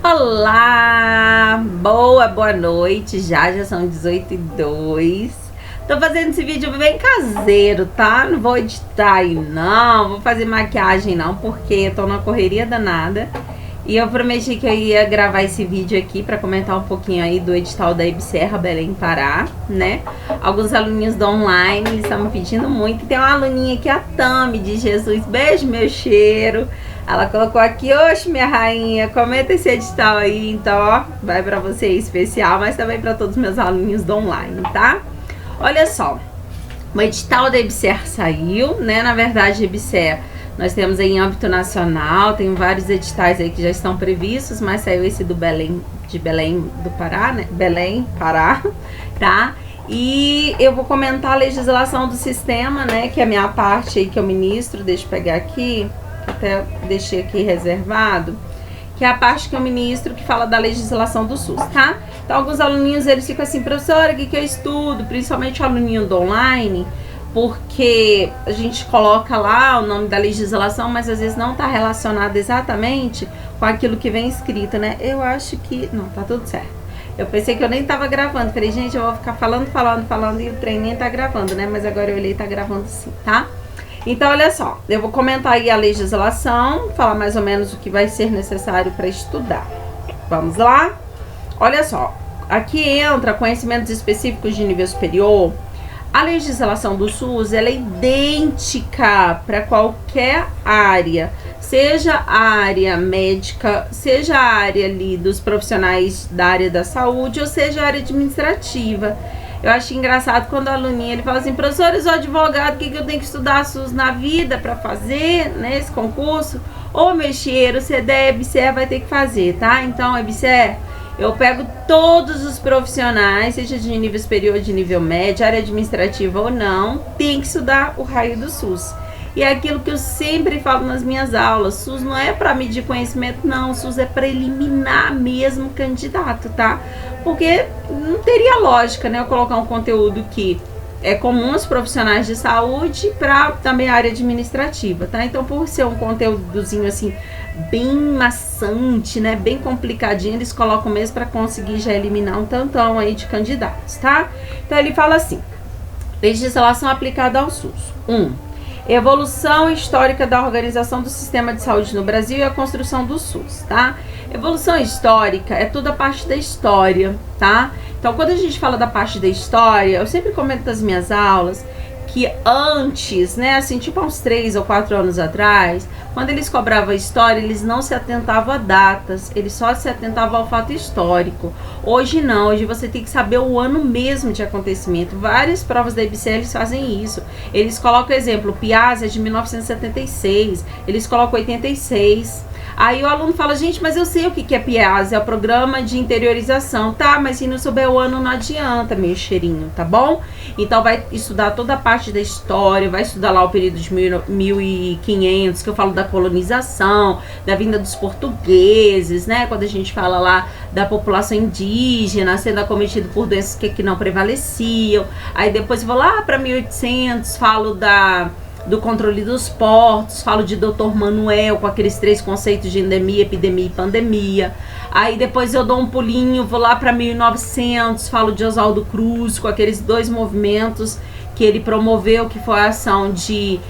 Olá, boa noite, já são 18h02. Tô fazendo esse vídeo bem caseiro, tá? Não vou editar aí não, vou fazer maquiagem não, porque eu tô numa correria danada. E eu prometi que eu ia gravar esse vídeo aqui pra comentar um pouquinho aí do edital da EBSERRA Belém Pará, né? Alguns aluninhos do online, eles estão me pedindo muito. Tem uma aluninha aqui, a Tami de Jesus, beijo, meu cheiro. Ela colocou aqui, oxe, minha rainha, comenta esse edital aí, então, ó, vai pra você especial, mas também pra todos os meus aluninhos do online, tá? Olha só, o edital da EBSERRA saiu, né? Na verdade, a EBSERRA, nós temos aí em âmbito nacional, tem vários editais aí que já estão previstos, mas saiu esse do Belém, de Belém do Pará, né? Belém, Pará, tá? E eu vou comentar a legislação do sistema, né? Que é a minha parte aí que eu ministro, deixa eu pegar aqui, até deixei aqui reservado, que é a parte que eu ministro que fala da legislação do SUS, tá? Então alguns aluninhos, eles ficam assim, professora, o que eu estudo? Principalmente o aluninho do online, porque a gente coloca lá o nome da legislação, mas às vezes não está relacionado exatamente com aquilo que vem escrito, né? Eu acho que... não, tá tudo certo. Eu pensei que eu nem tava gravando, falei, gente, eu vou ficar falando e o trem nem tá gravando, né? Mas agora eu olhei e tá gravando sim, tá? Então, olha só, eu vou comentar aí a legislação, falar mais ou menos o que vai ser necessário para estudar. Vamos lá? Olha só, aqui entra conhecimentos específicos de nível superior. A legislação do SUS, ela é idêntica para qualquer área, seja a área médica, seja a área ali dos profissionais da área da saúde, ou seja a área administrativa. Eu acho engraçado quando o aluninho, ele fala assim, professor, eu sou advogado, o que eu tenho que estudar SUS na vida para fazer, né, esse concurso? Ô, meu cheiro, se der EBSERRA, vai ter que fazer, tá? Então, EBSERRA, eu pego todos os profissionais, seja de nível superior, de nível médio, área administrativa ou não, tem que estudar o raio do SUS. E é aquilo que eu sempre falo nas minhas aulas, SUS não é para medir conhecimento, não, SUS é para eliminar mesmo o candidato, tá? Porque não teria lógica, né, eu colocar um conteúdo que é comum aos profissionais de saúde para também a área administrativa, tá? Então, por ser um conteúdozinho assim, bem maçante, né, bem complicadinho, eles colocam mesmo para conseguir já eliminar um tantão aí de candidatos, tá? Então, ele fala assim, legislação aplicada ao SUS. 1. Evolução histórica da organização do sistema de saúde no Brasil e a construção do SUS, tá? Evolução histórica é toda a parte da história, tá? Então, quando a gente fala da parte da história, eu sempre comento nas minhas aulas que antes, né, assim, tipo há uns 3 ou 4 anos atrás, quando eles cobravam história, eles não se atentavam a datas, eles só se atentavam ao fato histórico. Hoje não, hoje você tem que saber o ano mesmo de acontecimento. Várias provas da EBSERRA, eles fazem isso. Eles colocam, exemplo, Piazza é de 1976, eles colocam 86. Aí o aluno fala, gente, mas eu sei o que é Piazza, é o programa de interiorização. Tá, mas se não souber o ano não adianta, meu cheirinho, tá bom? Então vai estudar toda a parte da história, vai estudar lá o período de 1500, que eu falo da colonização, da vinda dos portugueses, né? Quando a gente fala lá da população indígena sendo acometida por doenças que não prevaleciam. Aí depois eu vou lá para 1800, falo do controle dos portos, falo de Dr. Manuel com aqueles 3 conceitos de endemia, epidemia e pandemia. Aí depois eu dou um pulinho, vou lá para 1900, falo de Oswaldo Cruz com aqueles 2 movimentos que ele promoveu, que foi a ação de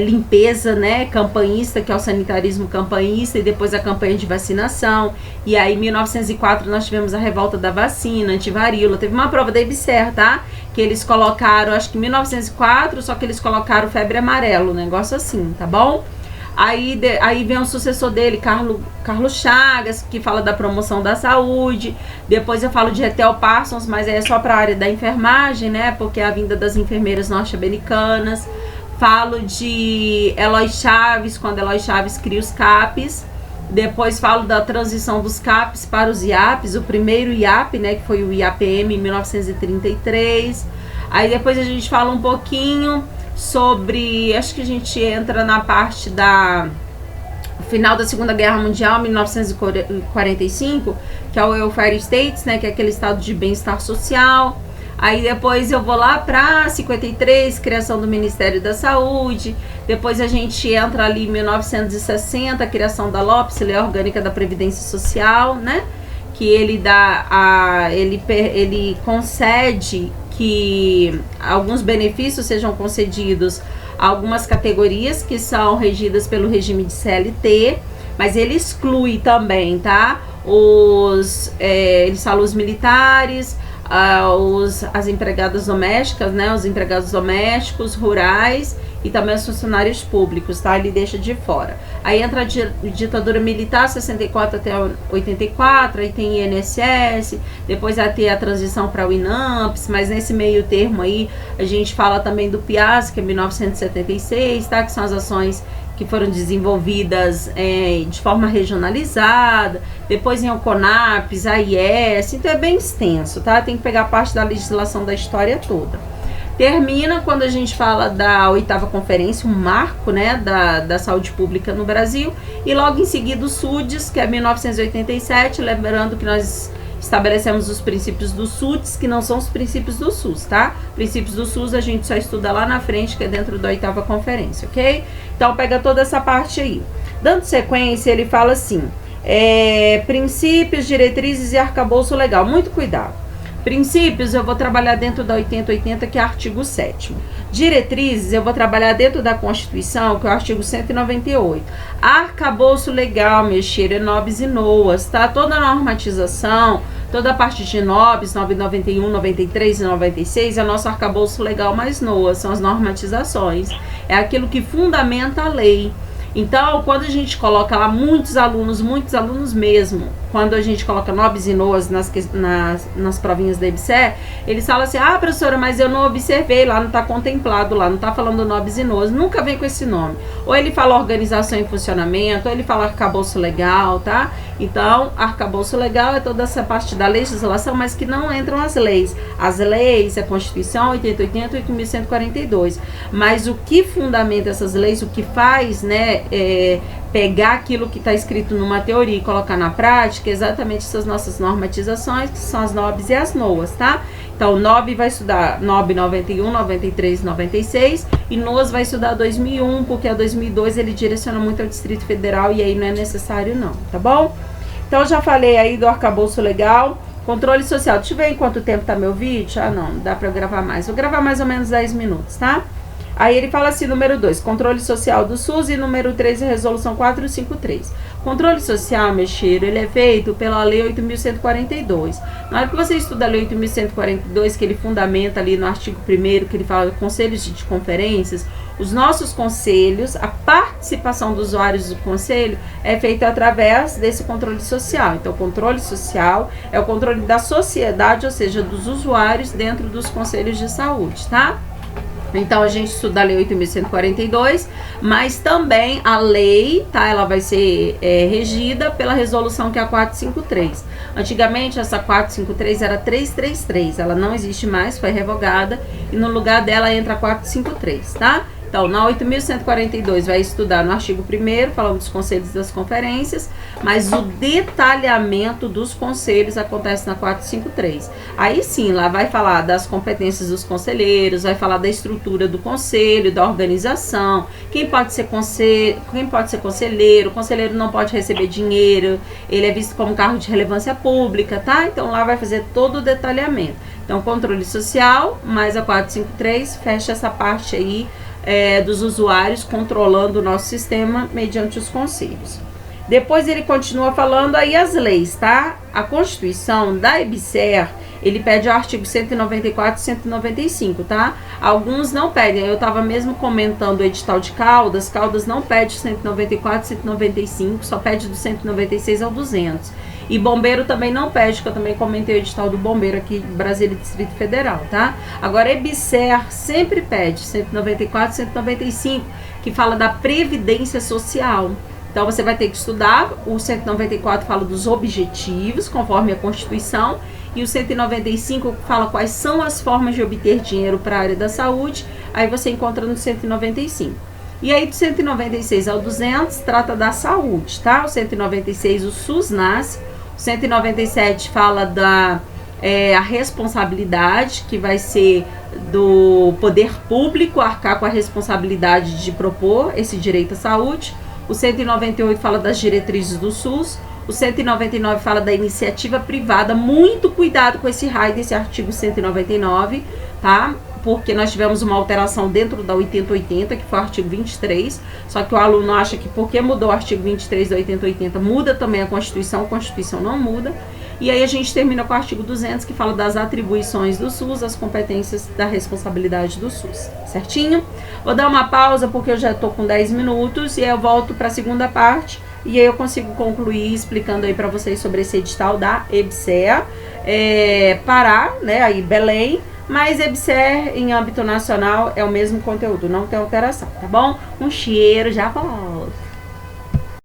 limpeza, né, campanhista, que é o sanitarismo campanhista, e depois a campanha de vacinação. E aí em 1904 nós tivemos a revolta da vacina, antivaríola. Teve uma prova da EBSERRA, tá? Que eles colocaram, acho que em 1904, só que eles colocaram febre amarelo, um negócio assim, tá bom? Aí vem o sucessor dele, Carlos Chagas, que fala da promoção da saúde. Depois eu falo de Ethel Parsons, mas é só para a área da enfermagem, né? Porque é a vinda das enfermeiras norte-americanas. Falo de Eloy Chaves, quando Eloy Chaves cria os CAPs. Depois falo da transição dos CAPs para os IAPs, o primeiro IAP, né? Que foi o IAPM em 1933. Aí depois a gente fala um pouquinho sobre, acho que a gente entra na parte da final da Segunda Guerra Mundial, 1945, que é o Welfare States, né, que é aquele estado de bem-estar social. Aí depois eu vou lá para 53, criação do Ministério da Saúde. Depois a gente entra ali em 1960, criação da LOPS, Lei Orgânica da Previdência Social, né? Que ele ele concede que alguns benefícios sejam concedidos a algumas categorias que são regidas pelo regime de CLT, mas ele exclui também, tá? Eles falam os militares, as empregadas domésticas, né? Os empregados domésticos, rurais e também os funcionários públicos, tá? Ele deixa de fora. Aí entra a ditadura militar, 64 até 84, aí tem INSS, depois vai ter a transição para o INAMPS, mas nesse meio termo aí a gente fala também do PIAS, que é 1976, tá? Que são as ações que foram desenvolvidas de forma regionalizada, depois em o CONAPS, a IES, então é bem extenso, tá? Tem que pegar parte da legislação da história toda. Termina quando a gente fala da 8ª conferência, um marco, né, da saúde pública no Brasil, e logo em seguida o SUDES, que é 1987, lembrando que nós estabelecemos os princípios do SUDES, que não são os princípios do SUS, tá? Princípios do SUS a gente só estuda lá na frente, que é dentro da 8ª conferência, ok? Então pega toda essa parte aí. Dando sequência, ele fala assim, princípios, diretrizes e arcabouço legal. Muito cuidado. Princípios eu vou trabalhar dentro da 8080, que é artigo 7º. Diretrizes eu vou trabalhar dentro da Constituição, que é o artigo 198. Arcabouço legal, mexer, NOBs e NOAs, tá? Toda a normatização, toda a parte de NOBs, 991, 93 e 96, é o nosso arcabouço legal mais NOAs, são as normatizações. É aquilo que fundamenta a lei. Então, quando a gente coloca lá muitos alunos mesmo, quando a gente coloca NOBs e NOAs nas provinhas da EBSER, eles falam assim, professora, mas eu não observei, lá não está contemplado, lá não está falando NOBs e NOAs, nunca vem com esse nome. Ou ele fala organização em funcionamento, ou ele fala arcabouço legal, tá? Então, arcabouço legal é toda essa parte da legislação, mas que não entram as leis. As leis, a Constituição, 8080 e 8.142. Mas o que fundamenta essas leis, o que faz, né, pegar aquilo que está escrito numa teoria e colocar na prática, exatamente essas nossas normatizações, que são as NOBs e as NOAs, tá? Então, NOB vai estudar NOB 91, 93, 96 e NOAs vai estudar 2001, porque a 2002 ele direciona muito ao Distrito Federal e aí não é necessário não, tá bom? Então, já falei aí do arcabouço legal, controle social. Deixa eu ver em quanto tempo tá meu vídeo. Não dá pra eu gravar mais. Vou gravar mais ou menos 10 minutos, tá? Aí ele fala assim, número 2, controle social do SUS, e número 3, resolução 453. Controle social, meu cheiro, ele é feito pela lei 8.142. Na hora que você estuda a lei 8.142, que ele fundamenta ali no artigo 1º, que ele fala de conselhos de conferências, os nossos conselhos, a participação dos usuários do conselho é feita através desse controle social. Então, o controle social é o controle da sociedade, ou seja, dos usuários dentro dos conselhos de saúde, tá? Então, a gente estuda a lei 8.142, mas também a lei, tá? Ela vai ser regida pela resolução que é a 453. Antigamente, essa 453 era 333, ela não existe mais, foi revogada, e no lugar dela entra a 453, tá? Então, na 8.142 vai estudar no artigo 1º, falando dos conselhos e das conferências, mas o detalhamento dos conselhos acontece na 453. Aí sim, lá vai falar das competências dos conselheiros, vai falar da estrutura do conselho, da organização, quem pode ser conselheiro, o conselheiro não pode receber dinheiro, ele é visto como cargo de relevância pública, tá? Então, lá vai fazer todo o detalhamento. Então, controle social, mais a 453, fecha essa parte aí, dos usuários controlando o nosso sistema mediante os conselhos. Depois ele continua falando aí as leis, tá? A Constituição da EBSER, ele pede o artigo 194 e 195, tá? Alguns não pedem, eu estava mesmo comentando o edital de Caldas, Caldas não pede 194 e 195, só pede do 196 ao 200. E bombeiro também não pede, que eu também comentei o edital do bombeiro aqui de Brasília, Distrito Federal, tá? Agora, EBSER sempre pede 194 e 195, que fala da Previdência Social. Então, você vai ter que estudar, o 194 fala dos objetivos, conforme a Constituição, e o 195 fala quais são as formas de obter dinheiro para a área da saúde, aí você encontra no 195. E aí, do 196 ao 200, trata da saúde, tá? O 196, o SUS nasce. O 197 fala a responsabilidade, que vai ser do poder público arcar com a responsabilidade de propor esse direito à saúde. O 198 fala das diretrizes do SUS. O 199 fala da iniciativa privada. Muito cuidado com esse raio desse artigo 199, tá? Porque nós tivemos uma alteração dentro da 8080, que foi o artigo 23, só que o aluno acha que porque mudou o artigo 23 da 8080, muda também a Constituição não muda. E aí a gente termina com o artigo 200, que fala das atribuições do SUS, as competências da responsabilidade do SUS, certinho? Vou dar uma pausa porque eu já estou com 10 minutos e aí eu volto para a segunda parte e aí eu consigo concluir explicando aí para vocês sobre esse edital da EBSER, Pará, né, aí Belém, mas EBSER em âmbito nacional é o mesmo conteúdo, não tem alteração, tá bom? Um cheiro, já volto.